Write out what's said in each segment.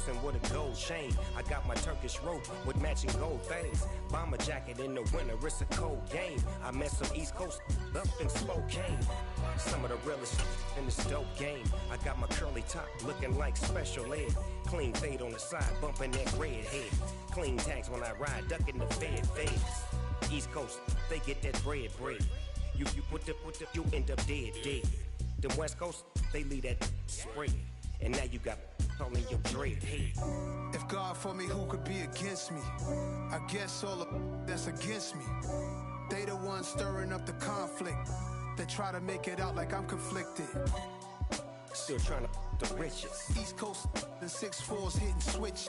person with a gold chain. I got my Turkish rope with matching gold things. Bomber jacket in the winter, it's a cold game. I met some East Coast up in Spokane. Some of the realest in this dope game. I got my curly top looking like special ed. Clean fade on the side, bumping that red head. Clean tags when I ride, ducking the feds. East Coast, they get that bread. You put the, you end up dead. The West Coast, they leave that spread. And now you got all in your dread head. If God for me, who could be against me? I guess all of that's against me. They the ones stirring up the conflict. They try to make it out like I'm conflicted. Still trying to the riches. East Coast, the 6'4s hitting switch.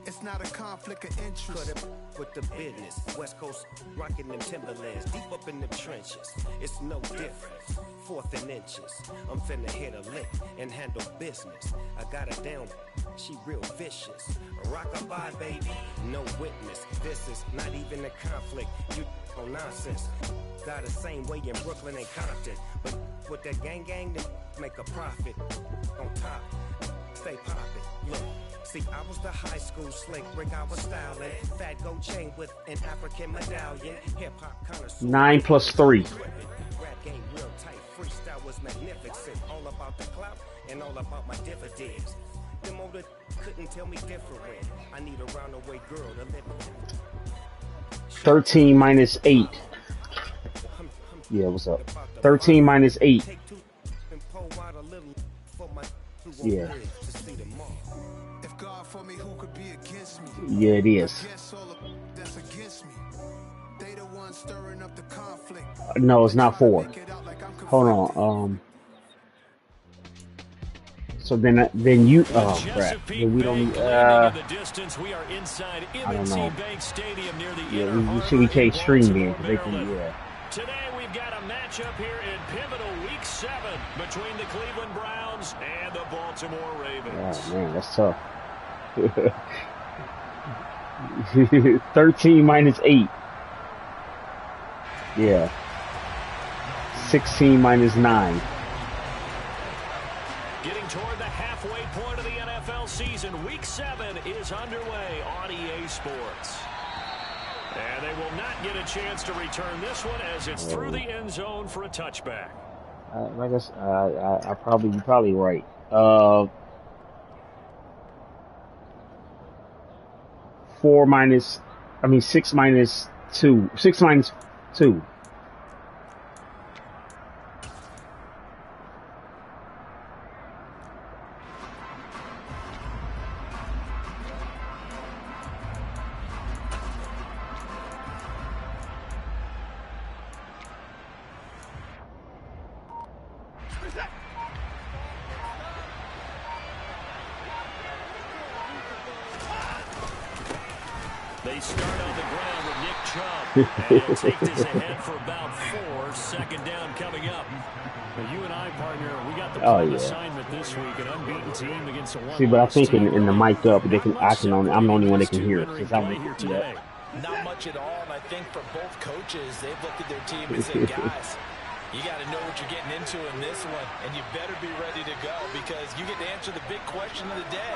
It's not a conflict of interest. Cut it with the business. West Coast rocking them Timberlands, deep up in the trenches. It's no difference. 4th and inches. I'm finna hit a lick and handle business. I got her down. She real vicious. Rock-a-bye, baby. No witness. This is not even a conflict. You on nonsense. Got the same way in Brooklyn and Compton. But with that gang, then make a profit. On top, stay poppin'. Look, see, I was the high school slick Rick. I was styling. Fat gold chain with an African medallion. Hip-hop connoisseur. 9 plus 3. Rap game real tight. Freestyle was magnificent. All about the clout and all about my dividends. Them older couldn't tell me different. I need a roundaway girl to live with. 13 minus 8. Yeah, what's up? 13 minus 8. Yeah. If God for me, who could be against me? Yeah, it is. That's against me. They the ones stirring up the conflict. No, it's not 4. Hold on. So then you. Oh crap! Then we don't. I don't know. Yeah, we should take stream then. They can. Yeah. Today we've got a matchup here in pivotal week 7 between the Cleveland Browns and the Baltimore Ravens. Oh man, that's tough. 13 minus 8. Yeah. 16 minus 9. Getting toward the halfway point of the NFL season, week 7 is underway on EA Sports. And they will not get a chance to return this one as it's through the end zone for a touchback. I guess you're probably right. 6 minus 2. 6 minus 2. They start on the ground with Nick Chubb. And he'll take this ahead for about 4. Second down coming up. Well, you and I, partner, we got the assignment this week, an unbeaten team against a one. See, but I think in the mic up, I'm the only one that can hear it. Not much at all, and I think for both coaches, they've looked at their team and said, guys, you got to know what you're getting into in this one, and you better be ready to go because you get to answer the big question of the day.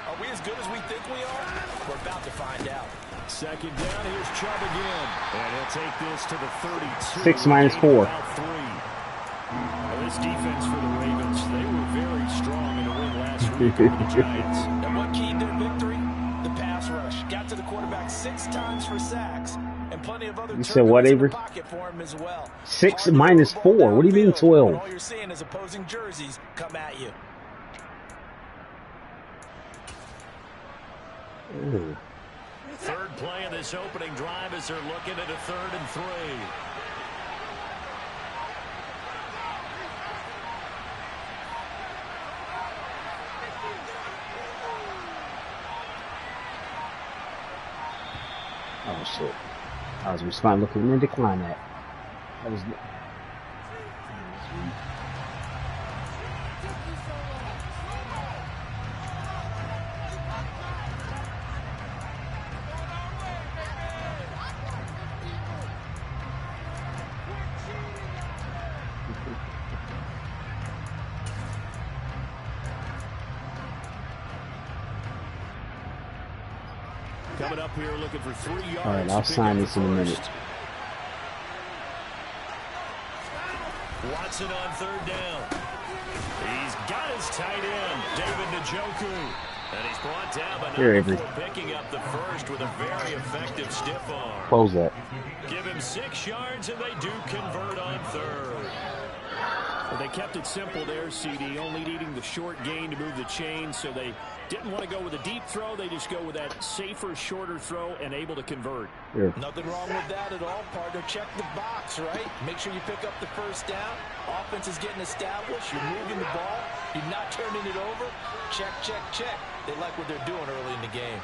Are we as good as we think we are? We're about to find out. Second down, here's Chubb again. And he'll take this to the 32. 6 minus 4. Well, this defense for the Ravens, they were very strong in the win last week over the Giants. And what keyed their victory? The pass rush. Got to the quarterback 6 times for sacks. And plenty of other turbulence in the pocket for him as well. 6 minus 4. What do you mean 12? All you're seeing is opposing jerseys come at you. Ooh. Third play of this opening drive as they're looking at a 3rd and 3. Oh shit! I was responding, looking and decline that. That was. Coming up here looking for 3 yards. All right, I'll sign this in a minute. Watson on 3rd down. He's got his tight end, David Njoku. And he's brought down by before picking up the first with a very effective stiff arm. Close that. Give him 6 yards, and they do convert on 3rd. Well, they kept it simple there, CD, only needing the short gain to move the chain, so they didn't want to go with a deep throw. They just go with that safer, shorter throw and able to convert. Yeah. Nothing wrong with that at all, partner. Check the box, right? Make sure you pick up the first down. Offense is getting established. You're moving the ball. You're not turning it over. Check, check, check. They like what they're doing early in the game.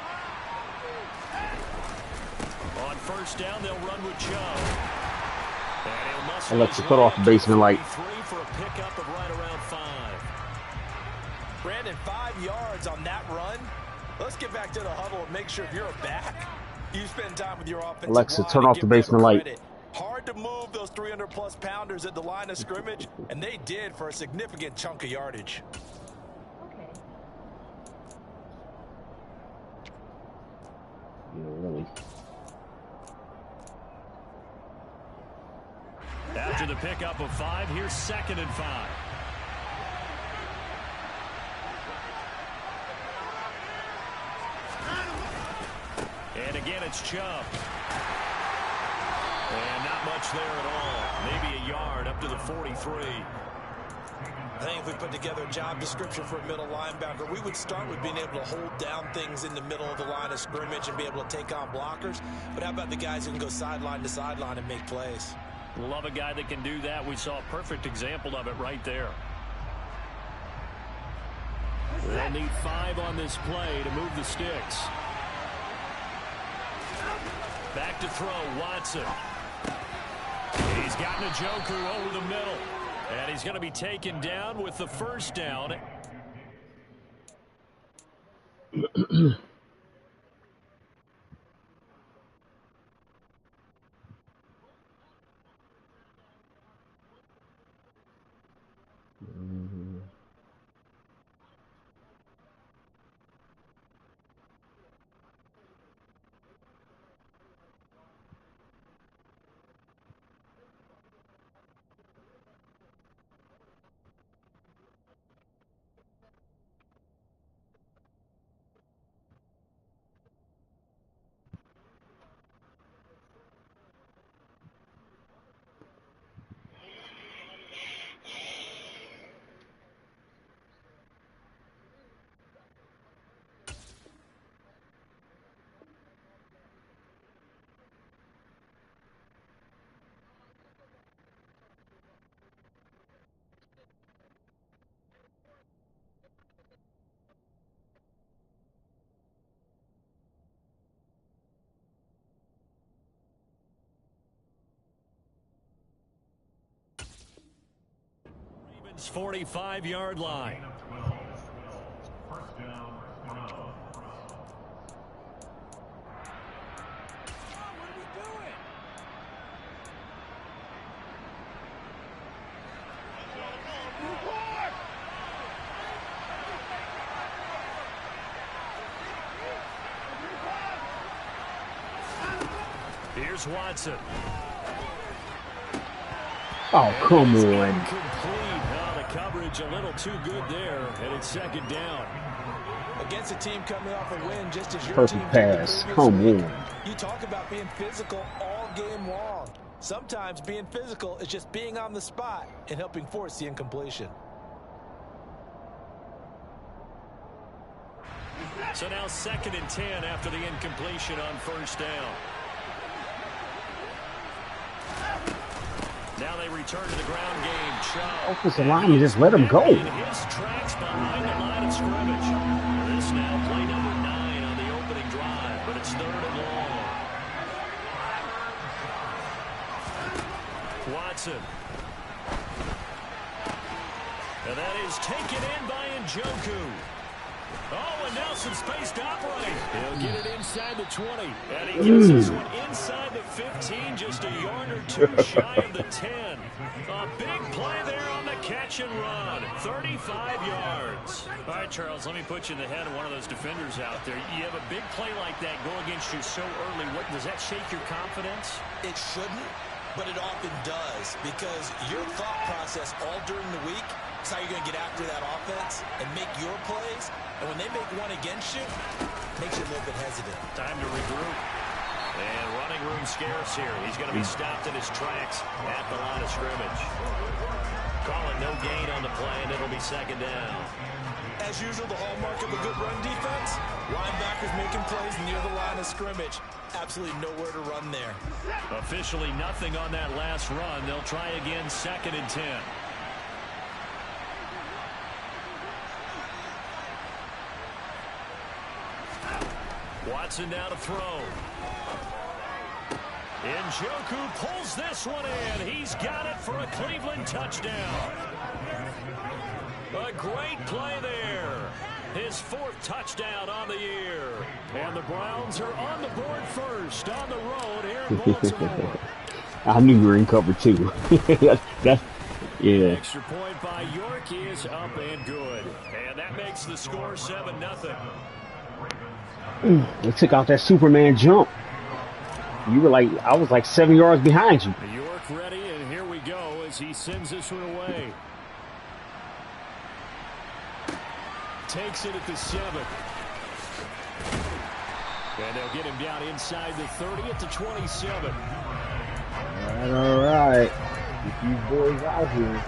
On 1st down, they'll run with Chubb. Alexa, cut off the basement light. For a pickup of right around 5. Brandon, 5 yards on that run. Let's get back to the huddle and make sure if you're a back, you spend time with your offensive Alexa, line turn off the basement light. Hard to move those 300-plus pounders at the line of scrimmage, and they did for a significant chunk of yardage. Yeah, really. After the pickup of 5, here's 2nd and 5. And again, it's Chubb. And not much there at all. Maybe a yard up to the 43. I think if we put together a job description for a middle linebacker, we would start with being able to hold down things in the middle of the line of scrimmage and be able to take on blockers. But how about the guys who can go sideline to sideline and make plays? Love a guy that can do that. We saw a perfect example of it right there. They'll need 5 on this play to move the sticks. Back to throw, Watson. He's got Njoku over the middle. And he's going to be taken down with the 1st down. Ravens 45-yard line. Here's Watson. Oh, come on. The coverage a little too good there, and it's 2nd down. Against a team coming off a win, just as your Perfect team pass. did the Come previous week. on. You talk about being physical all game long. Sometimes being physical is just being on the spot and helping force the incompletion. So now 2nd and 10 after the incompletion on 1st down. Now they return to the ground game. Offensive line, just let him go. His tracks behind the line of scrimmage. This now play number 9 on the opening drive, but it's 3rd and long. Watson. And that is taken in by Njoku. Oh, and now some space to operate. He'll get it inside the 20. And he gets this one inside the 15, just a yard or two shy of the 10. A big play there on the catch and run, 35 yards. All right, Charles, let me put you in the head of one of those defenders out there. You have a big play like that go against you so early. What does that shake your confidence? It shouldn't, but it often does, because your thought process all during the week is how you're going to get after that offense and make your plays. And when they make one against you, it makes you a little bit hesitant. Time to regroup. And running room scarce here. He's going to be stopped in his tracks at the line of scrimmage. Calling no gain on the play, and it'll be second down. As usual, the hallmark of a good run defense, linebackers making plays near the line of scrimmage. Absolutely nowhere to run there. Officially nothing on that last run. They'll try again, 2nd and 10. Watson now to throw. Njoku pulls this one in. He's got it for a Cleveland touchdown. A great play there. His 4th touchdown on the year. And the Browns are on the board first on the road here in Baltimore. I knew we were in cover 2. Yeah. Extra point by York is up and good. And that makes the score 7-0. They took out that Superman jump. You were like, I was like 7 yards behind you. York ready, and here we go as he sends this one away. Takes it at the 7. And they'll get him down inside the 30 at the 27. All right. Get these boys out here.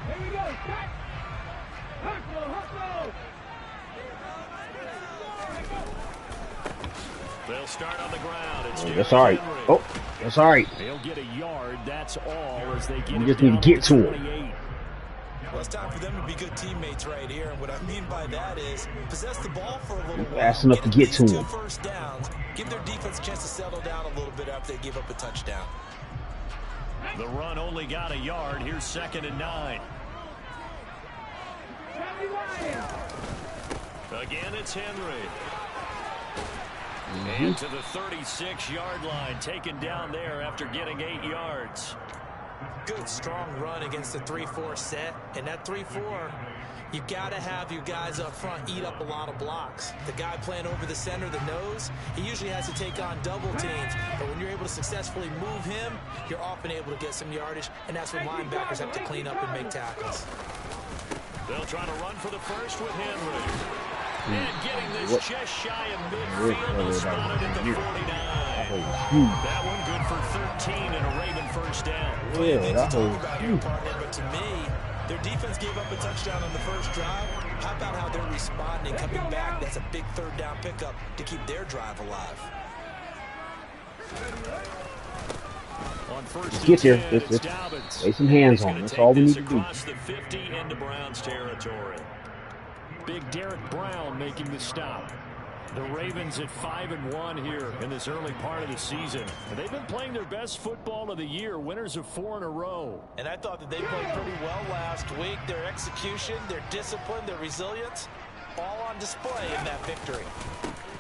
Here we go. They'll start on the ground. It's that's all right. Oh, that's all right. They'll get a yard. That's all as they get. You just need to get to him. Well, it's time for them to be good teammates right here. And what I mean by that is possess the ball for a little while. Fast enough to get to him. 2 first downs. Give their defense a chance to settle down a little bit after they give up a touchdown. The run only got a yard. Here's 2nd and 9. Again, it's Henry. And to the 36-yard line, taken down there after getting 8 yards. Good, strong run against the 3-4 set. And that 3-4, you got to have your guys up front eat up a lot of blocks. The guy playing over the center, the nose, he usually has to take on double teams. But when you're able to successfully move him, you're often able to get some yardage. And that's when linebackers have to clean up and make tackles. They'll try to run for the first with Henry. And getting this just shy of midfield, he'll spot it at the 49. That one good for 13 and a Raven first down. Yeah, that was huge. But to me, their defense gave up a touchdown on the first drive. How about how they're responding, coming back? That's a big 3rd down pickup to keep their drive alive. On first Get here. 10, Let's lay some hands on him. That's all we need to do. Across the 50 into Browns territory. Big Derek Brown making the stop. The Ravens at 5-1 here in this early part of the season. And they've been playing their best football of the year, winners of 4 in a row. And I thought that they played pretty well last week. Their execution, their discipline, their resilience, all on display in that victory.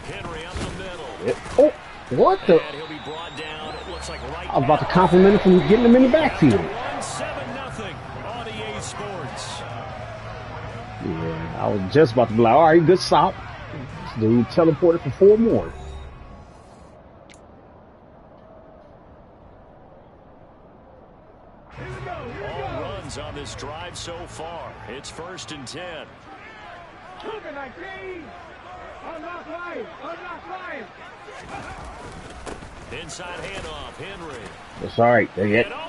Henry up the middle. Yep. Oh, what the? And he'll be brought down, it looks like right I was about to compliment him from getting him in the backfield. 7-0 on EA Sports. Yeah, I was just about to be like, all right, good stop. This dude teleported for 4 more. All runs on this drive so far. It's 1st and 10. Inside handoff, Henry. That's all right.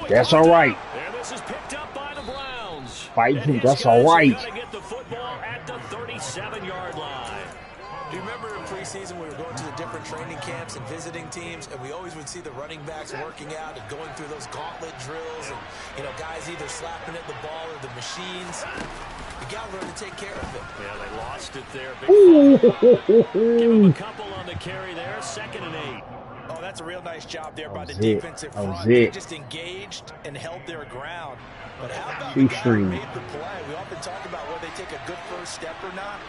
That's all right. And this is picked up by the Browns. Fighting, that's all right. Get the football at the 37-yard line. Do you remember in preseason we were going to the different training camps and visiting teams, and we always would see the running backs working out and going through those gauntlet drills, and guys either slapping at the ball or the machines. You got to learn to take care of it. Yeah, they lost it there. Big Give him a couple on the carry there. 2nd and 8. Oh, that's a real nice job there by the defensive front. They just engaged and held their ground. But how about the guy who made the play? We often talk about whether they take a good first step or not.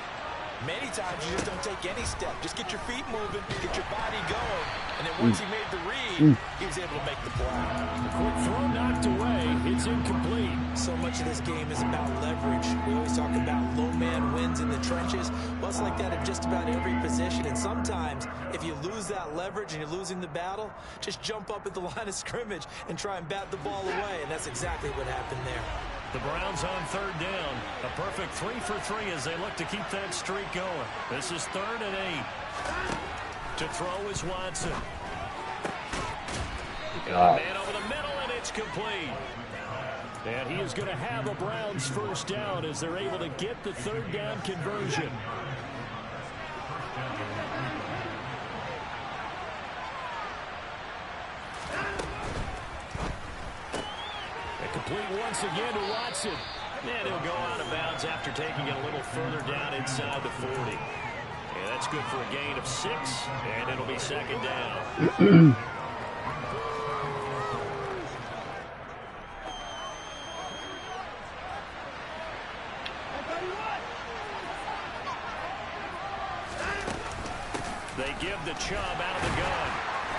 Many times you just don't take any step. Just get your feet moving, get your body going, and then once he made the read, he was able to make the play. The quick throw knocked away. It's incomplete. So much of this game is about leverage. We always talk about low man wins in the trenches. Well, it's like that at just about every position. And sometimes, if you lose that leverage and you're losing the battle, just jump up at the line of scrimmage and try and bat the ball away. And that's exactly what happened there. The Browns on 3rd down. A perfect 3 for 3 as they look to keep that streak going. This is 3rd and 8. To throw is Watson. Man over the middle, and it's complete. And he is going to have a Browns first down as they're able to get the 3rd down conversion. Complete once again to Watson. And he'll go out of bounds after taking it a little further down inside the 40. And that's good for a gain of 6, and it'll be 2nd down. They give the Chubb out of the gun.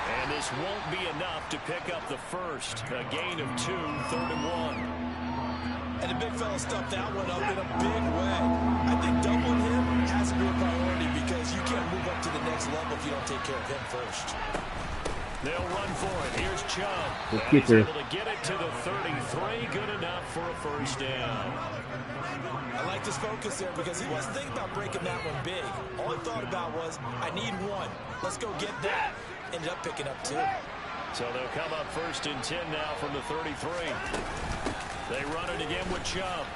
And this won't be enough to pick up the first. A gain of 2, 3rd and 1. And the big fella stuffed that one up in a big way. I think doubling him has to be a priority because you can't move up to the next level if you don't take care of him first. They'll run for it. Here's Chubb. He's able to get it to the 33. Good enough for a first down. I like his focus there because he wasn't thinking about breaking that one big. All he thought about was, I need one. Let's go get that. Ended up picking up 2. So they'll come up 1st and 10 now from the 33. They run it again with Chubb.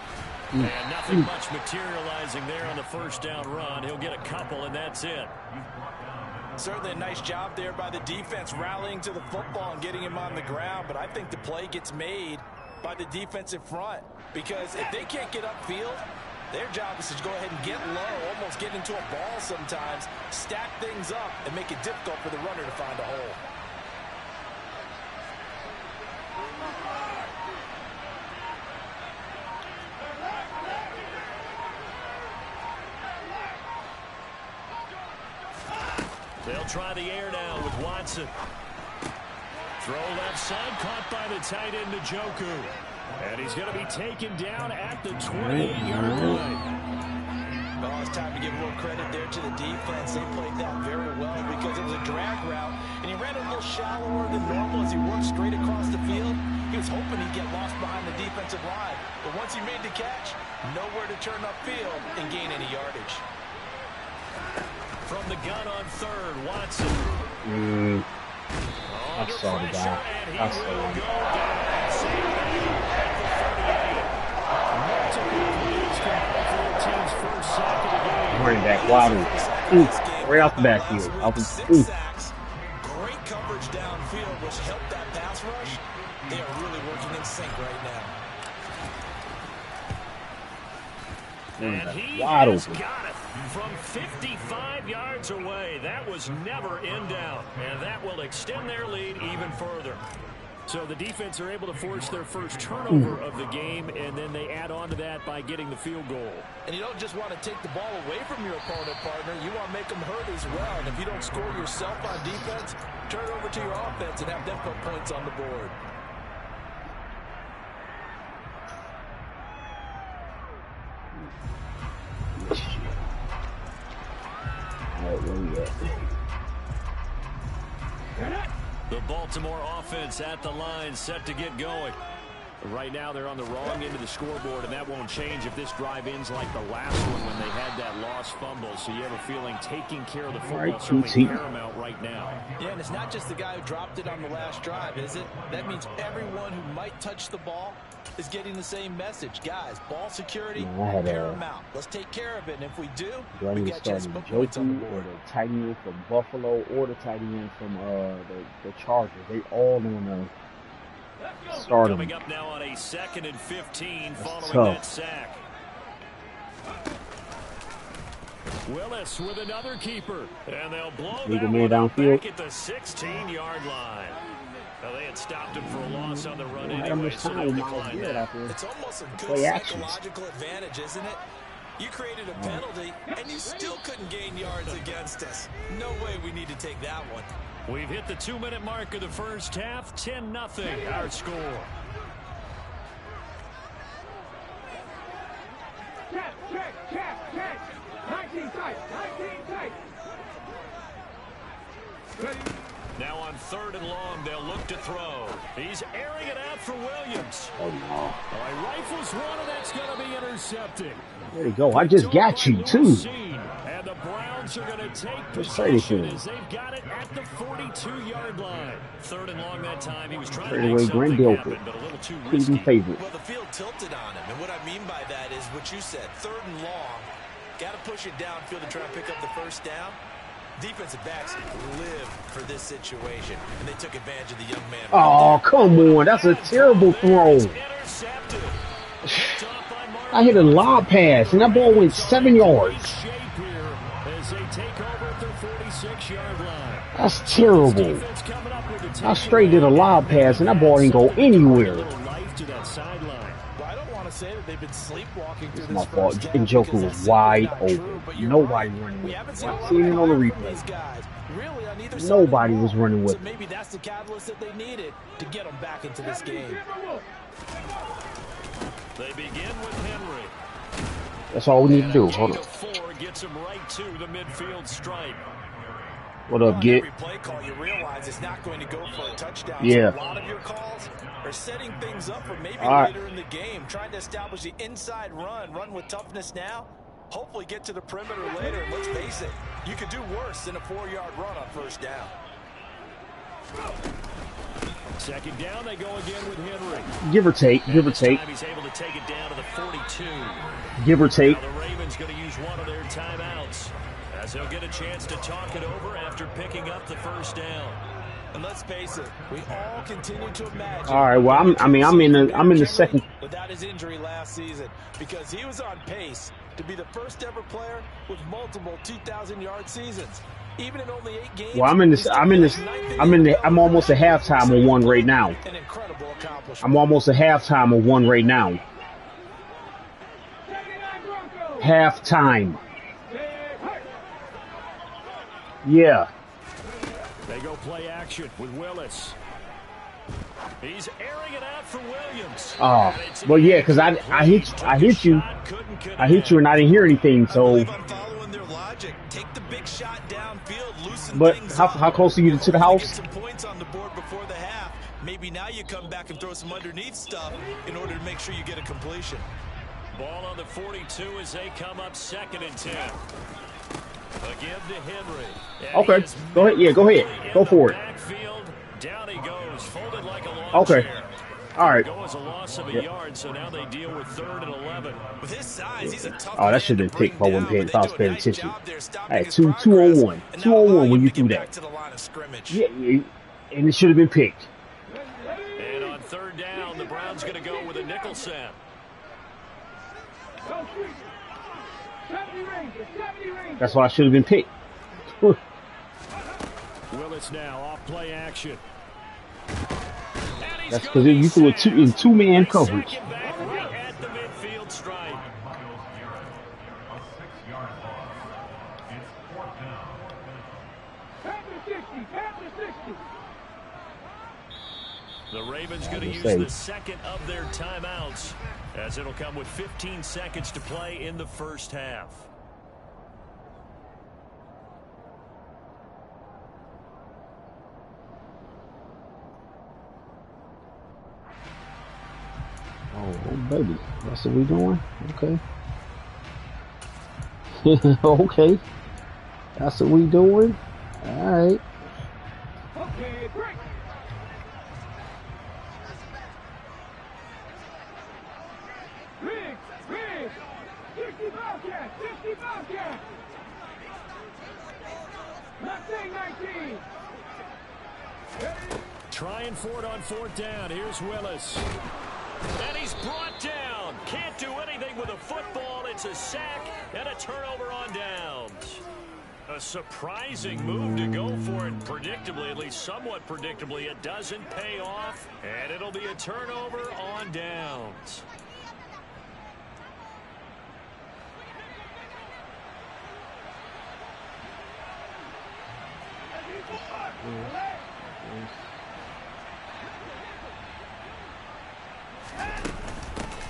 And nothing much materializing there on the first down run. He'll get a couple, and that's it. Certainly a nice job there by the defense rallying to the football and getting him on the ground. But I think the play gets made by the defensive front. Because if they can't get upfield, their job is to go ahead and get low, almost get into a ball sometimes, stack things up, and make it difficult for the runner to find a hole. They'll try the air now with Watson. Throw left side, caught by the tight end Njoku. And he's going to be taken down at the 28-yard line. Well, it's time to give a little credit there to the defense. They played that very well because it was a drag route, and he ran a little shallower than normal as he worked straight across the field. He was hoping he'd get lost behind the defensive line. But once he made the catch, nowhere to turn upfield and gain any yardage. From the gun on 3rd, Watson. I saw the guy. I saw him. Running back, Waddle. Right off the backfield. Great coverage downfield, which helped that pass rush. They are really working in sync right now. And he has got it from 55 yards away. That was never in doubt, and that will extend their lead even further. So the defense are able to force their first turnover of the game, and then they add on to that by getting the field goal. And you don't just want to take the ball away from your opponent, partner. You want to make them hurt as well. And if you don't score yourself on defense, turn it over to your offense and have them put points on the board. The Baltimore offense at the line, set to get going. Right now they're on the wrong end of the scoreboard, and that won't change if this drive ends like the last one when they had that lost fumble. So you have a feeling taking care of the football is certainly paramount right now. Yeah, and it's not just the guy who dropped it on the last drive, is it? That means everyone who might touch the ball is getting the same message. Guys, ball security, paramount. Let's take care of it, and if we do, we got a chance to put points on the board. Or the tight end from Buffalo or the tight end from the Chargers. They all on the starting. Coming up now on a 2nd and 15 following that sack. Willis with another keeper, and they'll blow that one back at the 16-yard line. Well, they had stopped him for a loss on the run anyway, so they'll decline that. It's almost a good psychological advantage, isn't it? You created a penalty, and you still couldn't gain yards against us. No way we need to take that one. We've hit the 2-minute mark of the first half. 10-0 our score. Check. 19 tight. Now on 3rd and long, they'll look to throw. He's airing it out for Williams. Oh, no. He rifles one, and that's going to be intercepted. There you go. I just got you, too. And the Browns are going to take possession as they've got it at the 42-yard line. 3rd and long that time. He was trying to make something happen, but a little too risky. Well, the field tilted on him, and what I mean by that is what you said. 3rd and long, got to push it downfield to try and pick up the first down. Defensive backs live for this situation, and they took advantage of the young man. Oh, come on. That's a terrible throw. I hit a lob pass, and that ball went 7 yards. That's terrible. I straight did a lob pass, and that ball didn't go anywhere. Say that they've been sleepwalking through it's my fault. Njoku was wide open. Nobody running with him. I've seen it on the replay. Nobody was running with him. Maybe that's the catalyst that they needed to get them back into this game. They begin with Henry. That's all we need to do. Hold on. 4 gets him right to the midfield stripe. What up, Git? Every play call, you realize it's not going to go for a touchdown. Yeah. So a lot of your calls are setting things up for maybe later in the game, trying to establish the inside run with toughness now, hopefully get to the perimeter later. And let's face it, you could do worse than a 4-yard run on 1st down. 2nd down, they go again with Henry. Give or take. He's able to take it down to the 42. Give or take. Now the Ravens going to use one of their timeouts, as they'll get a chance to talk it over after picking up the 1st down. And let's face it, we all continue to imagine. All right. Well, I'm in the second. Without his injury last season, because he was on pace to be the first ever player with multiple 2,000-yard seasons. Even in only 8 games. Well, I'm almost at halftime of one right now. An incredible accomplishment. I'm almost at halftime of one right now. Halftime. Yeah. They go play action with Willis. He's airing it out for Williams. Oh, well, yeah, because I hit you, and I didn't hear anything. So, I'm following their logic. Take the big shot downfield, loosen but things how close are you to the house? Get some points on the board before the half. Maybe now you come back and throw some underneath stuff in order to make sure you get a completion. Ball on the 42 as they come up 2nd and 10. Again to Henry. Okay, go ahead. Yeah, go ahead. Go for it. Backfield, down he goes, folded like a lawn Okay. chair. All right. Go as a loss of a yard, so now they deal with 3rd and 11. With his size, he's a tough Oh, that should have been picked if I was paying attention. Hey, 2 on 1. 2 on 1 when you threw that. Yeah, and it should have been picked. And on 3rd down, the Browns going to go with a nickel set. That's why I should have been picked. Willis now off play action. That's because you threw it in 2-man coverage. Right at the midfield stripe. The Ravens going to use the 2nd of their timeouts, as it'll come with 15 seconds to play in the 1st half. Oh, baby. That's what we doing? Okay. Okay. That's what we doing? All right. Okay, break. Riggs. 60 Bobcat. Not saying 19. Trying for it on 4th down. Here's Willis. And he's brought down. Can't do anything with a football. It's a sack and a turnover on downs. A surprising move to go for it predictably, at least somewhat predictably. It doesn't pay off, and it'll be a turnover on downs.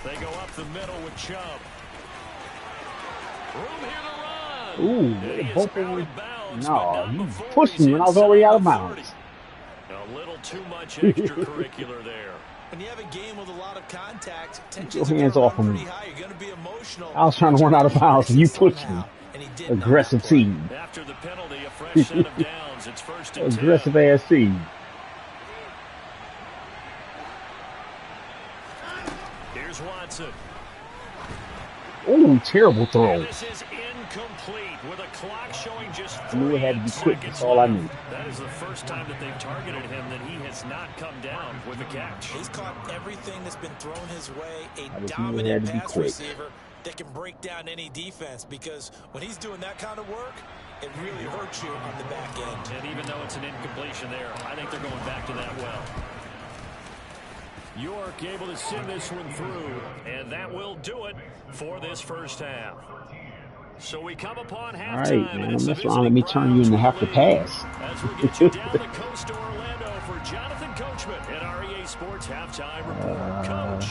They go up the middle with Chubb. Room here to run. Ooh, both of them. No, you pushed me when I was already out of bounds. A little too much extracurricular there. When you have a game with a lot of contact, get your hands off of me. You're going to be emotional. I was trying to run out of bounds and you pushed me. Aggressive team. After the penalty, a fresh set of downs. It's first and 10. Aggressive ass team. Here's Watson. Ooh, terrible throw. And this is incomplete with a clock showing just 3 I knew it had to be quick. That's all I knew. That is the first time that they've targeted him that he has not come down with a catch. He's caught everything that's been thrown his way. A dominant pass receiver that can break down any defense, because when he's doing that kind of work, it really hurts you on the back end. And even though it's an incompletion there, I think they're going back to that well. York able to send this one through, and that will do it for this first half. So we come upon halftime. All right, man. That's why let me turn you into have to pass. As we get you down the coast to Orlando for Jonathan Coachman at REA Sports Halftime Report. Coach.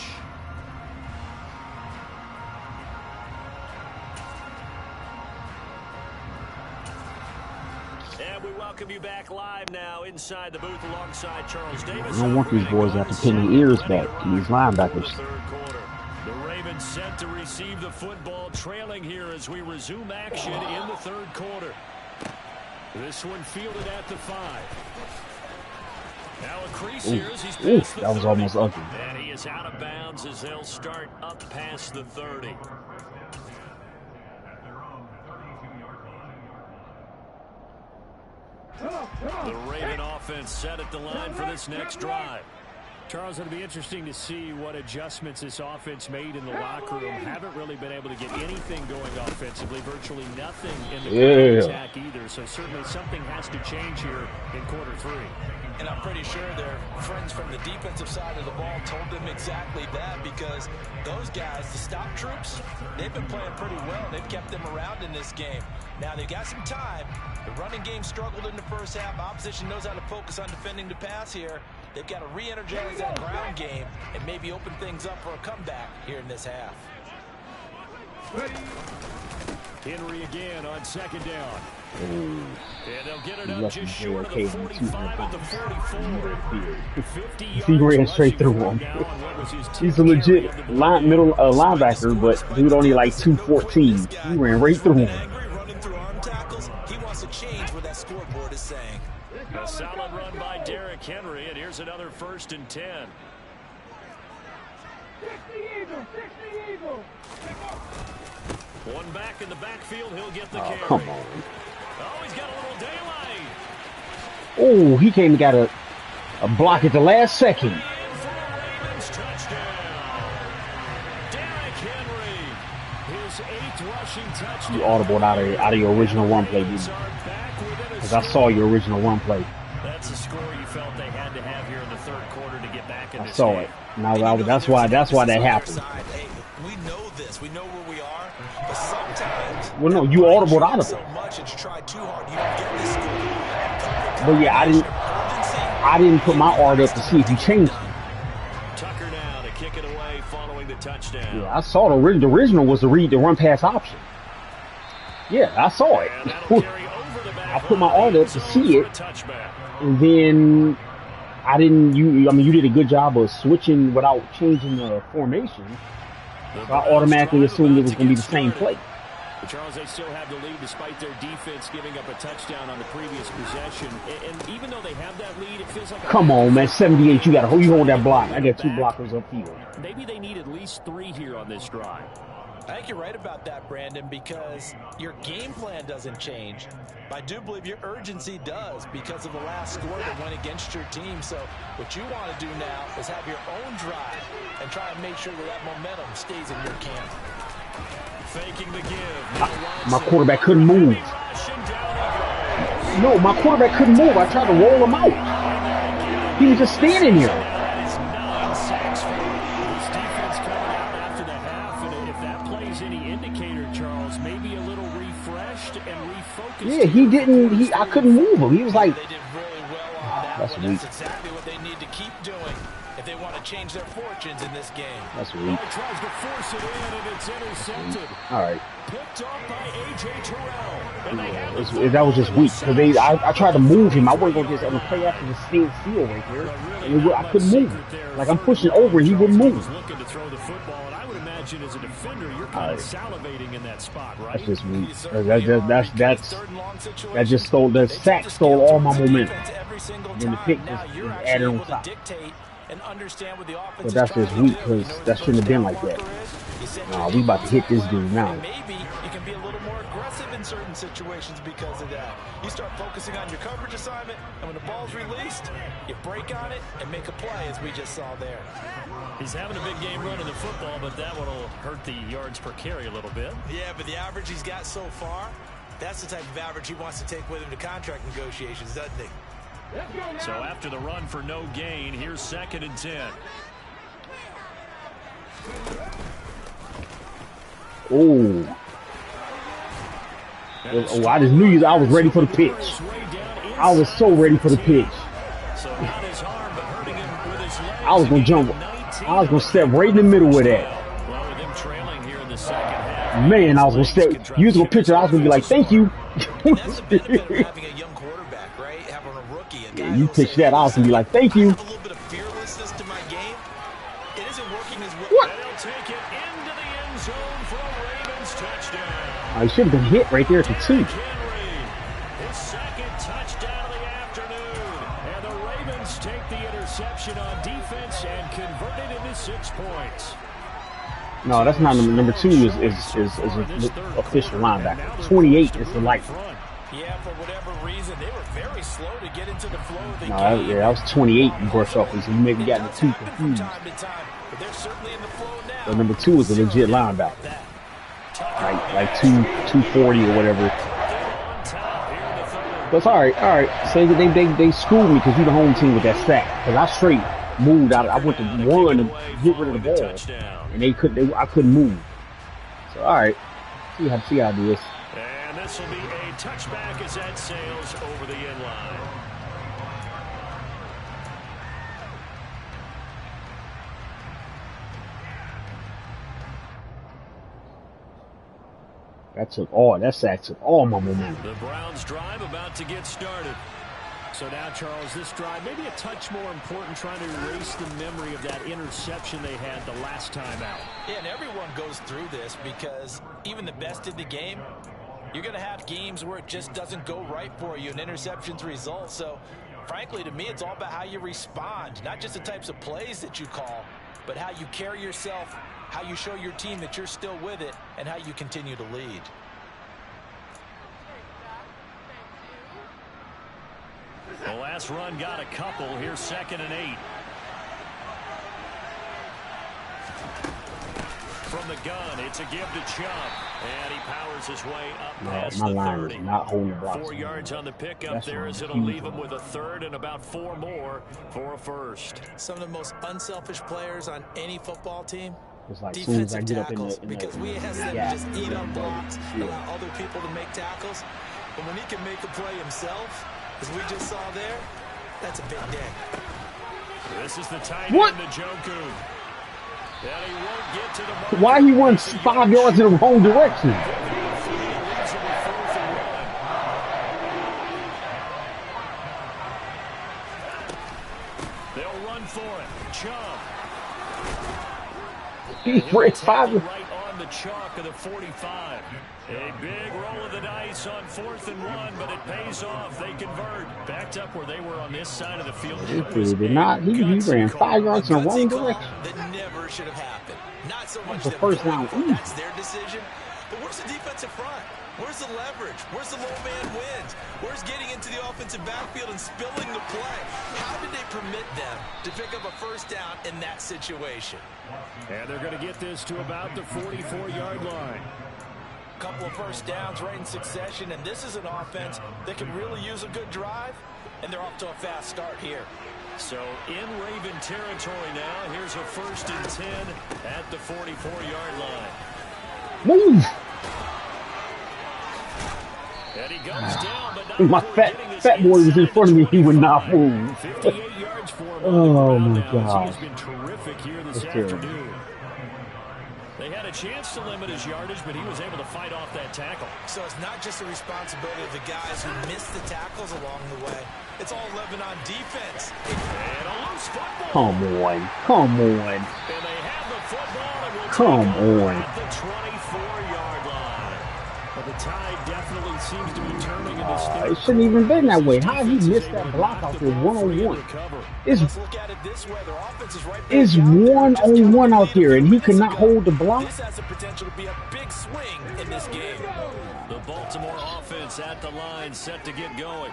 And we welcome you back live now inside the booth alongside Charles Davis. I don't want these boys to have to pin their ears back to these linebackers. The Ravens set to receive the football, trailing here as we resume action in the third quarter. This one fielded at the 5. Now a crease here as he's past the 30. That was almost ugly. And he is out of bounds as they'll start up past the 30. The Raven offense set at the line for this next drive. Charles, it'll be interesting to see what adjustments this offense made in the locker room. Haven't really been able to get anything going offensively, virtually nothing in the attack either. So certainly something has to change here in quarter 3. And I'm pretty sure their friends from the defensive side of the ball told them exactly that, because those guys, the stop troops, they've been playing pretty well. They've kept them around in this game. Now they've got some time. The running game struggled in the first half. Opposition knows how to focus on defending the pass here. They've got to re-energize that ground game and maybe open things up for a comeback here in this half. Henry again on second down. And they'll get it up just short of the 45 and the 44. He ran straight through him. He's a legit linebacker, but dude only like 214. He ran right through him. Running through arm tackles, he wants to change what that scoreboard is saying. A solid run by Derrick Henry, and here's another first and 10. 60 Eagles. One back in the backfield, he'll get the carry. Come on. Oh, he's got a little daylight. Oh, he came and got a block at the last second. Ravens touchdown. Derrick Henry, his 8th rushing touchdown. You audible out of your original run play, dude. Because I saw your original run play. That's the score you felt they had to have here in the third quarter to get back in this I saw game. it. Now that's why that happened. Hey, we know this. We know where we are. But sometimes, well, no, you audible out of so it. much and try too hard, you don't get this score. But yeah, I didn't put my art up to see if you changed it. Tucker now to kick it away following the touchdown. Yeah, I saw the original was to read the run pass option. Yeah, I saw it. I put my art up to see it, and then you did a good job of switching without changing the formation. So I automatically assumed it was going to be the same play. But Charles, they still have the lead despite their defense giving up a touchdown on the previous possession. And even though they have that lead, it feels like... Come on, man. 78, you hold that block. I got 2 blockers up here. Maybe they need at least 3 here on this drive. I think you're right about that, Brandon, because your game plan doesn't change. I do believe your urgency does because of the last score that went against your team. So what you want to do now is have your own drive and try and make sure that momentum stays in your camp. Faking the give. My quarterback couldn't move. No, my quarterback couldn't move. I tried to roll him out. He was just standing here. Refreshed and refocused. Yeah, I couldn't move him. He was like, weak. That's exactly what they need to keep doing if they want to change their fortunes in this game. That's weak. Tries to force it in, and it's intercepted. All right. Picked off by A.J. Terrell. And they have That was just weak because I tried to move him. I wasn't gonna just play after the steal right here. And I couldn't move. Like I'm pushing over, he wouldn't move. Looking to throw the football, and I would imagine as a defender, you're kind of salivating in that spot, right? That's just weak. That just stole. The sack stole all my momentum. Then the pick just added on top. But that's just weak because that shouldn't have been like that. Nah, we about to hit this dude now. Maybe you can be a little more aggressive in certain situations because of that. You start focusing on your coverage assignment, and when the ball's released, you break on it and make a play, as we just saw there. He's having a big game running the football, but that one will hurt the yards per carry a little bit. Yeah, but the average he's got so far, that's the type of average he wants to take with him to contract negotiations, doesn't he? So after the run for no gain, here's 2nd and 10. Oh, I just knew I was ready for the pitch. I was so ready for the pitch. I was going to jump. I was going to step right in the middle with that. Man, I was going to step. You was going to pitch it. I was going to be like, thank you. Yeah, you pitch that. I was going to be like, thank you. What? He should have been hit right there at the 2. His 2nd touchdown of the afternoon. And the Ravens take the interception on defense and convert it into 6 points. No, that's not number 2 is an official linebacker. 28 is the light. Yeah, for whatever reason, they were very slow to get into the flow of the game. Yeah, that was 28 in brush off, so you maybe got the 2 confused. But they're certainly in the flow now. But number 2 is a legit linebacker. Like 240 or whatever. But it's all right. So they screwed me because we the home team with that sack. Because I straight moved out. I went to run and get rid of the ball, and I couldn't move. So all right, see how it is. And this will be a touchback as that sails over the end line. That sack took all my momentum. The Browns drive about to get started. So now, Charles, this drive maybe a touch more important, trying to erase the memory of that interception they had the last time out. Yeah, and everyone goes through this because even the best in the game, you're going to have games where it just doesn't go right for you and interceptions result. So, frankly, to me, it's all about how you respond, not just the types of plays that you call, but how you carry yourself, how you show your team that you're still with it, and how you continue to lead. The last run got a couple. Here's 2nd and 8. From the gun, it's a give to Chubb. And he powers his way up past my the line 30. is not holding the blocks. 4 yards on the pickup. That's there as it'll leave him with a 3rd and about 4 more for a first. Some of the most unselfish players on any football team. It's like as soon as I get up in because we ask them to just eat up blocks, allow other people to make tackles. But when he can make a play himself, as we just saw there, that's a big day. This is the tight end, Njoku. And he won't get to the mark. Why he runs 5 yards in the wrong direction? They'll run for it. Chubb. He ran 5. Right on the chalk of the 45. A big roll of the dice on 4th and 1, but it pays off. They convert. Backed up where they were on this side of the field. He ran 5 yards in the wrong direction. That never should have happened. Not so much the first down. That's their decision. But where's the defensive front? Where's the leverage? Where's the low man wins? Where's getting into the offensive backfield and spilling the play? How did they permit them to pick up a first down in that situation? And they're going to get this to about the 44-yard line. Couple of first downs right in succession, and this is an offense that can really use a good drive, and they're off to a fast start here. So in Raven territory now, here's a 1st and 10 at the 44-yard line. Move! And he goes down, but not My fat boy was in front of me. He would not move. 58 yards for him. Oh my God. He's been terrific here this afternoon. They had a chance to limit his yardage, but he was able to fight off that tackle. So it's not just the responsibility of the guys who missed the tackles along the way. It's all Lebanon defense. And a loose football. Come on. Come on. And they have the football and will Come take over on. at the 24-yard line. But the tide definitely seems to be turning in this third. It shouldn't even been that way. How he missed that block out there one-on-one? It's one-on-one out there, and he could not hold the block. This has the potential to be a big swing in this game. The Baltimore offense at the line, set to get going.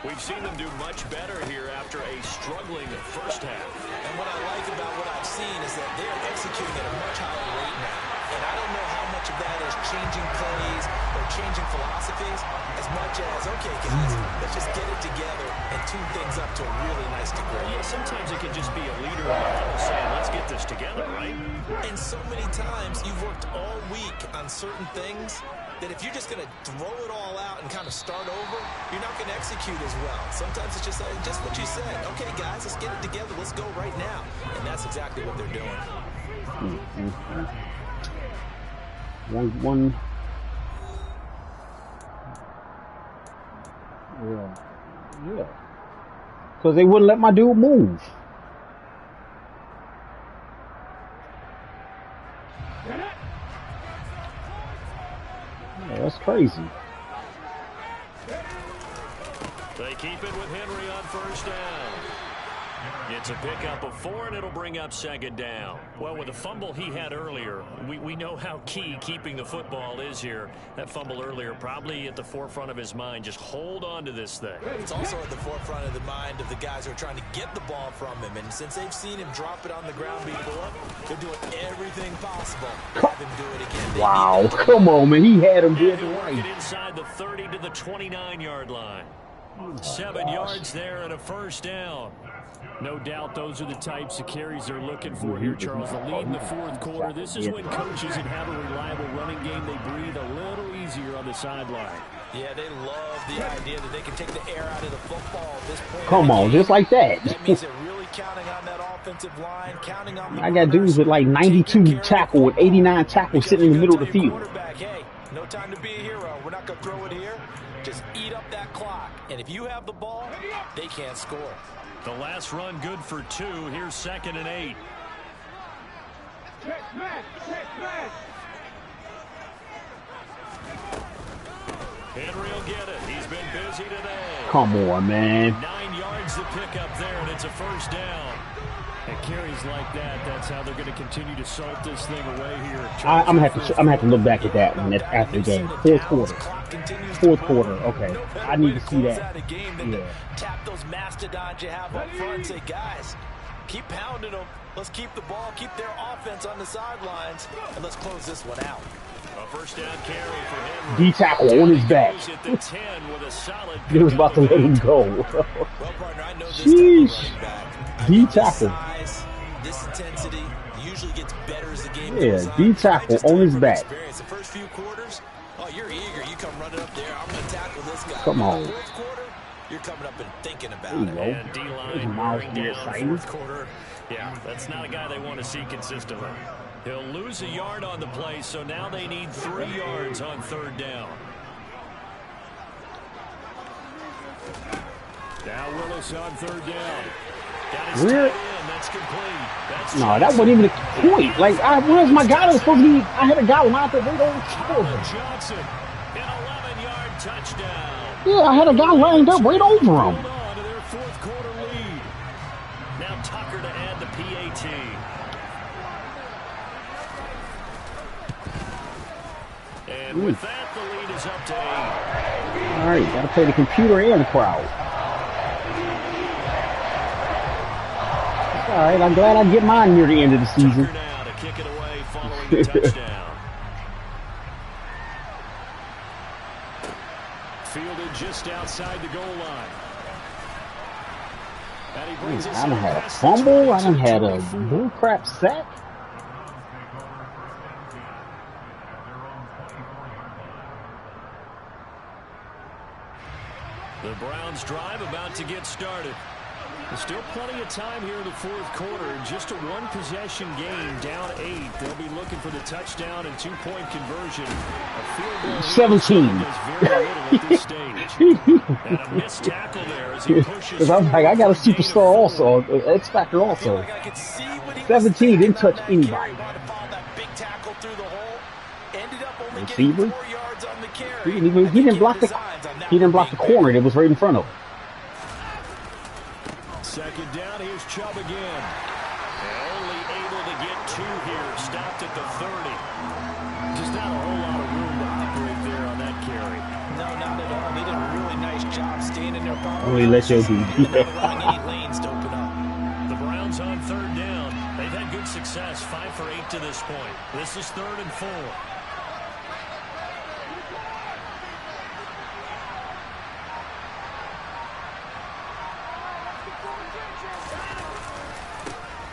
We've seen them do much better here after a struggling first half. And what I like about what I've seen is that they're executing at a much higher rate now. And I don't know how much of that is changing plays or changing philosophies as much as, okay, guys, let's just get it together and tune things up to a really nice degree. Yeah, sometimes it can just be a leader in the huddle saying, let's get this together, right? And so many times you've worked all week on certain things that if you're just going to throw it all out and kind of start over, you're not going to execute as well. Sometimes it's just what you said. Okay, guys, let's get it together. Let's go right now. And that's exactly what they're doing. One. Yeah. Because they wouldn't let my dude move. Yeah, that's crazy. They keep it with Henry on first down. It's a pickup of 4, and it'll bring up second down. Well, with the fumble he had earlier, we know how key keeping the football is here. That fumble earlier probably at the forefront of his mind. Just hold on to this thing. It's also at the forefront of the mind of the guys who are trying to get the ball from him. And since they've seen him drop it on the ground before, they're doing everything possible to have him do it again. Wow, come on, man. He had him good right. right. Inside the 30 to the 29-yard line. 7 yards there and a first down. No doubt those are the types of carries they're looking for here, Charles. The lead in the fourth quarter. This is when coaches that have a reliable running game, they breathe a little easier on the sideline. Yeah, they love the idea that they can take the air out of the football at this point. Come on, just like that. That means they're really counting on that offensive line, counting on the I got dudes with like 92 tackle with 89 tackle sitting in the middle of the field. Hey, no time to be a hero. We're not going to throw it here. Just eat up that clock. And if you have the ball, they can't score. The last run good for 2. Here's 2nd and 8. Henry will get it. He's been busy today. Come on, man. 9 yards to pick up there, and it's a first down. And carries like that, that's how they're going to continue to salt this thing away here. I'm gonna have to look back at that one after the game. Fourth quarter. Okay, I need to see that. Yeah. Tap those mastodons you have up front and say, guys, keep pounding them. Let's keep the ball, keep their offense on the sidelines, and let's close this one out. A first down carry for Henry. D tackle on his back. They was about to let him go. Well, partner, I know this Sheesh. D tackle. Size, this intensity usually gets better as the game goes Yeah, on. D tackle on his back. The first few quarters, oh, you're eager. You come running up there. I'm going to tackle this guy. Come on. Fourth quarter, you're coming up and thinking about There you it. go. And D-line Miles wearing Garrett down sighting. fourth quarter. Yeah, that's not a guy they want to see consistently. He'll lose a yard on the play, so now they need 3 yards on third down. Now Willis on third down. Got his Where? tight end. That's complete. That's No, that wasn't even a point. Like, where's my guy that was supposed to be? I had a guy lined up right over him. Johnson, an 11-yard touchdown. Yeah, I had a guy lined up right over him. Hold on to their fourth quarter lead. Now Tucker to add the PAT. And with that, the lead is up to 8. All right, got to play the computer and the crowd. All right, I'm glad I get mine near the end of the season. Tucker now to kick it away following the touchdown. Fielded just outside the goal line. And he brings us I done in had a past the fumble. I done 22, had a 24. bull crap sack. The Browns drive about to get started. There's still plenty of time here in the fourth quarter. Just a one-possession game, down 8. They'll be looking for the touchdown and two-point conversion. A field goal 17. does very little at this stage. And a missed tackle there as he pushes. Because I'm like, I got a superstar also, X Factor also. 17 didn't touch anybody. Receiver. He didn't block the corner that was right in front of him. Second down, here's Chubb again. And only able to get 2 here. Stopped at the 30. Just not a whole lot of room to operate there on that carry. No, not at all. They did a really nice job staying in their power. Only let you do. Allowing 8 lanes to open up. The Browns on third down. They've had good success, 5 for 8 to this point. This is 3rd and 4.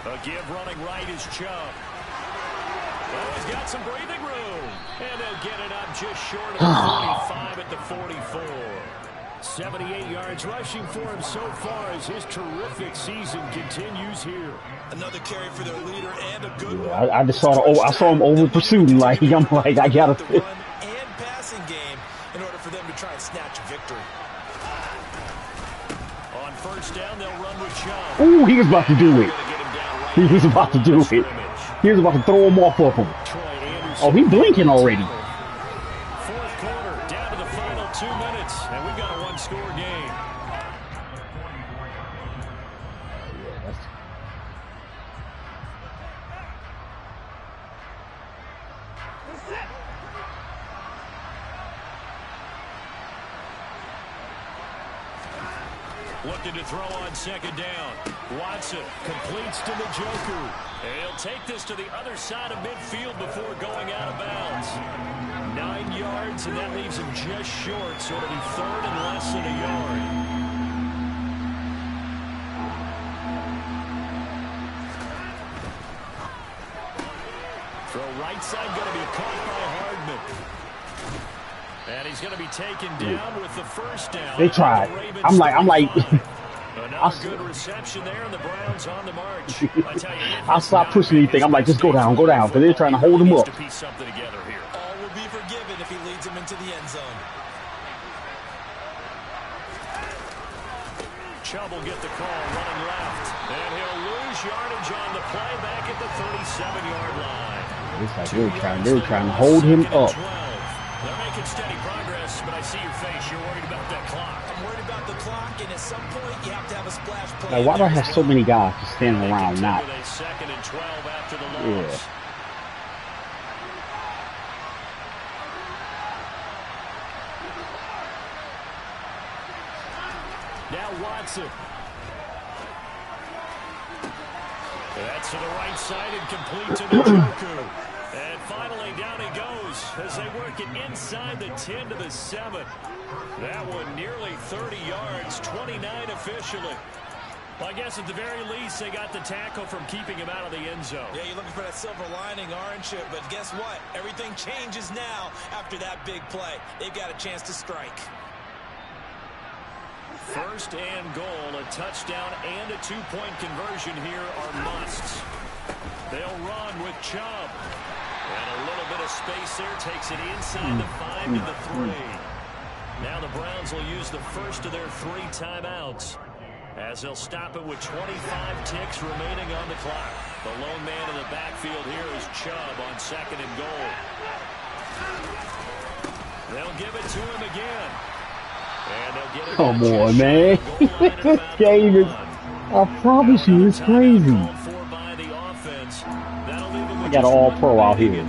A give running right is Chubb. Oh, he's got some breathing room. And they'll get it up just short of the 45 at the 44. 78 yards rushing for him so far as his terrific season continues here. Another carry for their leader and a good one. I just saw I saw him over pursuing. Like I'm like I gotta. The run and passing game in order for them to try and snatch a victory. On first down, they'll run with Chubb. Ooh, he was about to do it. He was about to do it. He was about to throw him off of him. Oh, he's blinking already. Fourth quarter, down to the final 2 minutes, and we've got a one-score game. Looking to throw on second down. Watson completes to Njoku. And he'll take this to the other side of midfield before going out of bounds. 9 yards, and that leaves him just short, so it'll be 3rd and less than a yard. Throw right side going to be caught by Hardman. And he's going to be taken down with the first down. They tried. I'm like. Another good reception there, and the Browns on the march. I'll stop pushing anything. I'm like, just go down, because they're trying to hold him up. To piece something together here. All will be forgiven if he leads them into the end zone. Chubb will get the call, running left, and he'll lose yardage on the play back at the 37-yard line. It's like they were trying to hold him up. They're making steady progress, but I see your face. You're worried about that clock. I'm worried about the clock, and at some point you have to have a splash play. Like, why do I have so many guys just standing around now? With a 2nd and 12 after the loss. Yeah. Now Watson. That's to the right side and complete to Njoku. And finally down he goes as they work it inside the 10 to the 7. That one nearly 30 yards, 29 officially. Well, I guess at the very least they got the tackle from keeping him out of the end zone. Yeah, you're looking for that silver lining, aren't you? But guess what? Everything changes now after that big play. They've got a chance to strike. First and goal, a touchdown and a two-point conversion here are musts. They'll run with Chubb. And a little bit of space there takes it inside the 5 to the 3. Now the Browns will use the first of their 3 timeouts as they'll stop it with 25 ticks remaining on the clock. The lone man in the backfield here is Chubb on 2nd and goal. They'll give it to him again. And they'll get it. Come on, man. This game is, I promise you, it's crazy. I got an all-pro out here.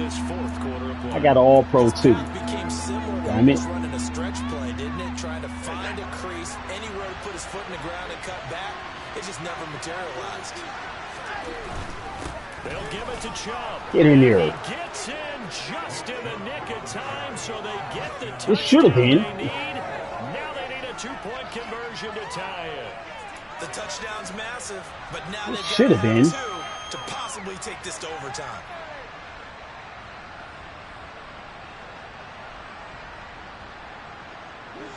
I got an all-pro, too. Damn it. Running a stretch play, didn't it? Trying to find a crease, anywhere to put his foot in the ground and cut back. It just never materialized. They'll give it to Chubb. Get in there. He gets in just in the nick of time, so they get the touchdown It should have been. they need. Now they need a two-point conversion to tie it. The touchdown's massive, but now they've Should got have been. 2 to possibly take this to overtime. And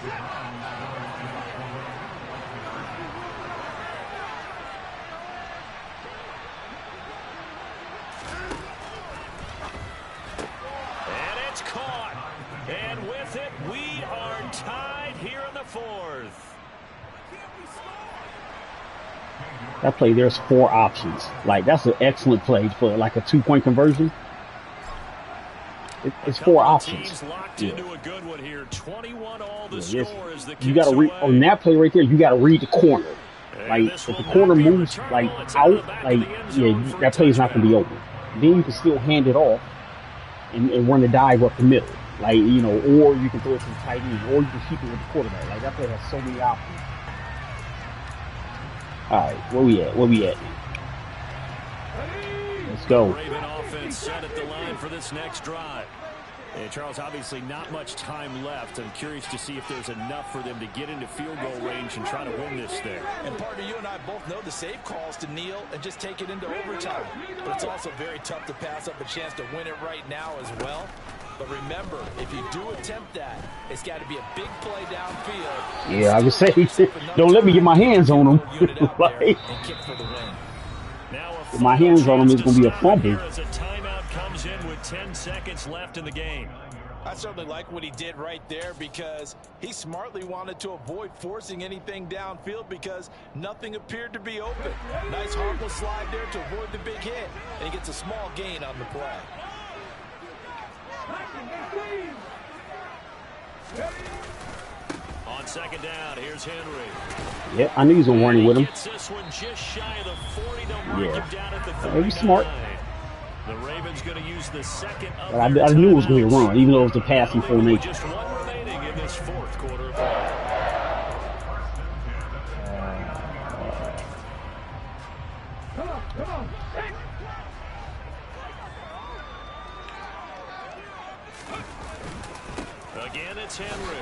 it's caught. And with it, we are tied here in the fourth. That play, there's 4 options. Like, that's an excellent play for like a 2-point conversion. It's 4 options. Locked into a good one here. 21 all the Yeah, score as the you got to read on that play right there. You got to read the corner. Like, if the corner moves like out, like, yeah, that play is not going to be over. Then you can still hand it off and run a dive up the middle. Like, you know, or you can throw it to the tight end, or you can keep it with the quarterback. Like, that play has so many options. All right, where we at? Let's go. Raven offense set at the line for this next drive. And Charles, obviously not much time left. I'm curious to see if there's enough for them to get into field goal range and try to win this thing. And partner, you and I both know the save calls to kneel and just take it into overtime. But it's also very tough to pass up a chance to win it right now as well. But remember, if you do attempt that, it's got to be a big play downfield. Yeah, I would say, don't let me get my hands on him. Like, with my hands on him, it's going to be a fumble. As a timeout comes in with 10 seconds left in the game. I certainly like what he did right there because he smartly wanted to avoid forcing anything downfield because nothing appeared to be open. Nice harmless slide there to avoid the big hit, and he gets a small gain on the play. On second down, here's Henry. Yeah, I knew he was going to run it with him. This one just shy of the 40. Him down at the Maybe smart. The Ravens going to use the second. But I knew it was going to be a run, even though it was the passing formation. Just one remaining in this fourth quarter of play. Come on. Again, it's Henry.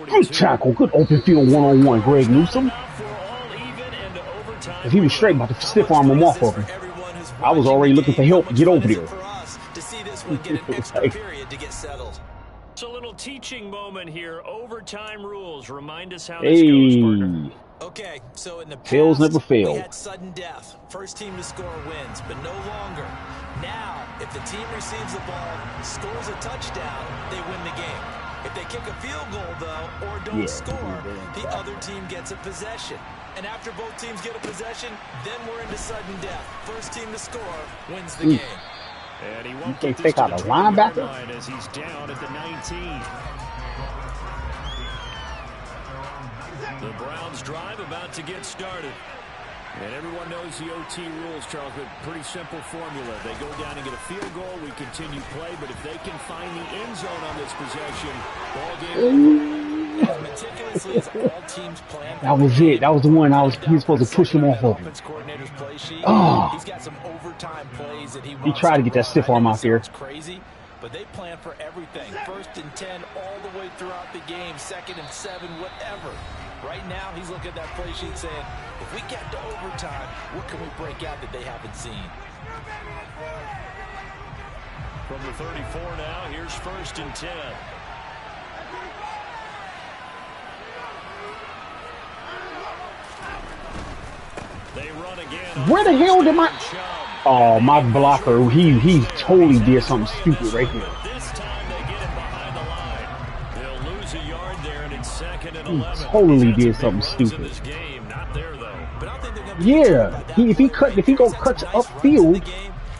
Good tackle. Good open field one-on-one, Greg Newsome. If he was straight about to stiff arm him off of him, I was already looking for help to get over there. It's a little teaching moment here. Overtime rules. Remind us how this goes, partner. Okay, so in the past, Tails never fail. we had sudden death. First team to score wins, but no longer. Now, if the team receives the ball, scores a touchdown, they win the game. If they kick a field goal, though, or don't score, the other team gets a possession. And after both teams get a possession, then we're into sudden death. First team to score wins the game. And he You won't can't get take this out to a the 20-yard linebacker. line as he's down at the 19. The Browns drive about to get started. And everyone knows the OT rules, Charles, but pretty simple formula. They go down and get a field goal, we continue play, but if they can find the end zone on this possession, ball game As meticulously as all teams plan. That was it. That was the one he was supposed to push him off of. Oh. He's got some overtime plays that He tried to get that stiff arm out there. It's crazy, but they plan for everything. 1st and 10 all the way throughout the game, 2nd and 7, whatever. Right now, he's looking at that play sheet saying, if we get to overtime, what can we break out that they haven't seen? from the 34 now. Here's 1st and 10. They run again. Where the hell did my... Oh, my blocker, he totally did something stupid right here. This time they get him behind the line. They'll lose a yard there, and it's 2nd and 11. He totally did something stupid. This game, not there though. But I think they're gonna Yeah, if he go cuts upfield,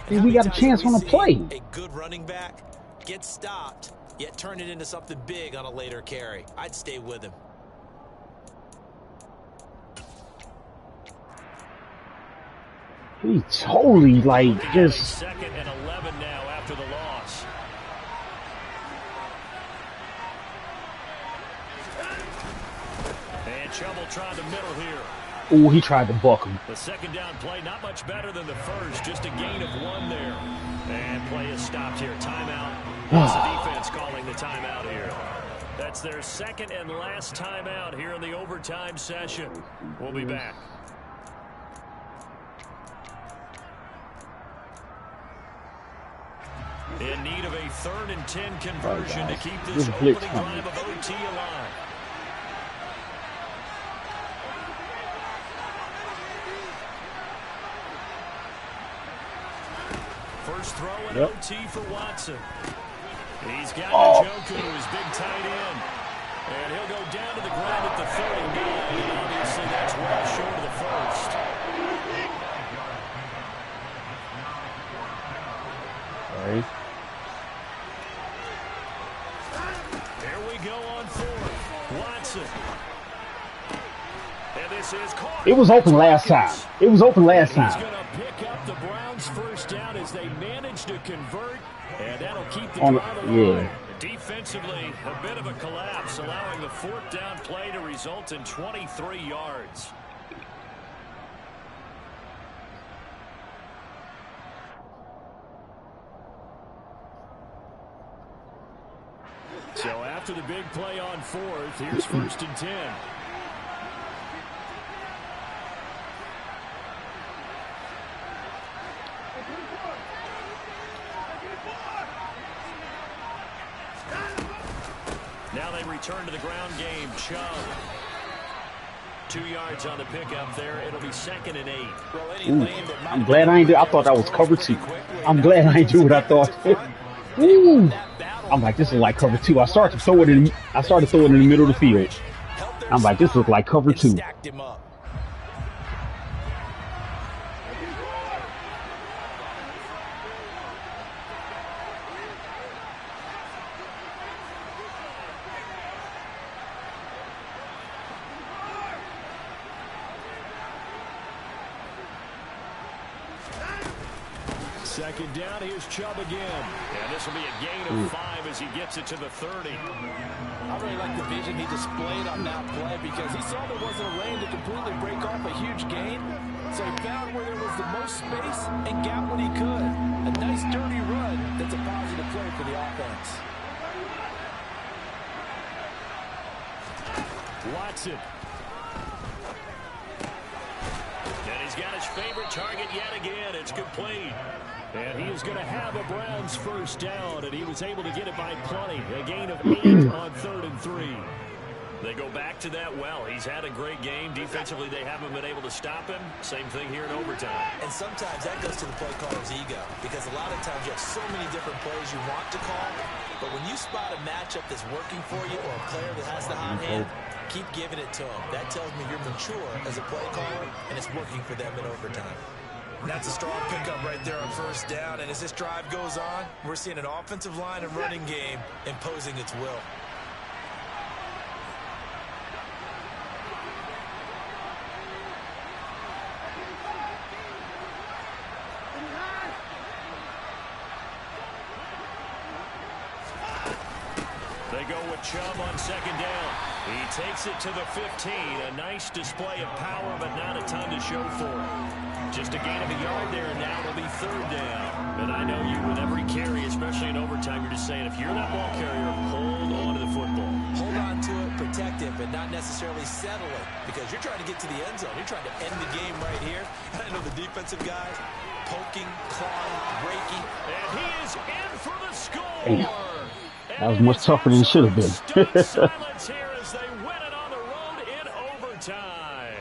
then we got a chance on the play. A good running back gets stopped, yet turn it into something big on a later carry. I'd stay with him. He totally, like, just... 2nd and 11 now after the loss. And trouble trying the middle here. Oh, he tried to buck him. The 2nd down play, not much better than the first. Just a gain of 1 there. And play is stopped here. Timeout. It's the defense calling the timeout here. That's their 2nd and last timeout here in the overtime session. We'll be back. In need of a 3rd and 10 conversion to keep this opening drive of OT alive. First throw in OT for Watson. He's got Njoku, his big tight end. And he'll go down to the ground at the 39. And obviously that's well short of the first. Right. Here we go on 4th. Watson. And this is caught. It was open last time. It was open last time. He's going to pick up the Browns' first down as they manage to convert. And that'll keep the On drive alive. yeah. Defensively, a bit of a collapse, allowing the 4th down play to result in 23 yards. So after the big play on 4th, here's 1st and 10. Now they return to the ground game. Chubb. 2 yards on the pickup there. It'll be 2nd and 8. Ooh, I'm glad I ain't do. I thought that was cover 2. I'm glad I ain't do what I thought. Ooh. I'm like, this is like cover 2. I started to throw it in the middle of the field. I'm like, this looks like cover 2. Second down, here's Chubb again. And this will be a gain of 5 as he gets it to the 30. I really like the vision he displayed on that play because he saw there wasn't a lane to completely break off a huge gain. So he found where there was the most space and got what he could. A nice dirty run that's a positive play for the offense. Watson. And he's got his favorite target yet again. It's complete. And he is going to have a Browns first down, and he was able to get it by plenty. A gain of 8 on 3rd and 3. They go back to that well. He's had a great game. Defensively, they haven't been able to stop him. Same thing here in overtime. And sometimes that goes to the play caller's ego because a lot of times you have so many different plays you want to call, but when you spot a matchup that's working for you or a player that has the hot hand, keep giving it to him. That tells me you're mature as a play caller, and it's working for them in overtime. That's a strong pickup right there on first down, and as this drive goes on, we're seeing an offensive line and running game imposing its will. They go with Chubb on second down. He takes it to the 15. A nice display of power, but not a ton to show for it. Just a gain of a yard there, and now it'll be 3rd down. And I know you, with every carry, especially in overtime, you're just saying, if you're that ball carrier, hold on to the football. Hold on to it, protect it, but not necessarily settle it, because you're trying to get to the end zone. You're trying to end the game right here. And I know the defensive guys poking, clawing, breaking. And he is in for the score. Damn. That was much tougher than it should have been. Silence here as they win it on the road in overtime.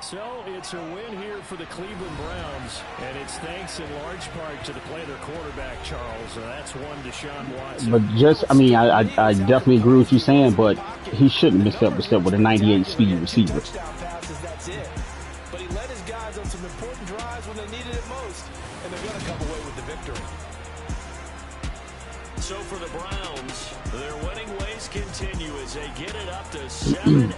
So it's a win here for the Cleveland Browns, and it's thanks in large part to the play of their quarterback, Charles. That's one Deshaun Watson. But just, I mean, I definitely agree with you saying, but he shouldn't miss up with a 98 speed receiver. That's it. But he led his guys on some important drives when they needed it most, and they're going to come away with the victory. So for the Browns, their winning ways continue as they get it up to 7-0.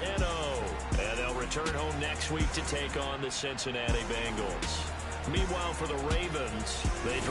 And they'll return home next week to take on the Cincinnati Bengals. Meanwhile, for the Ravens, they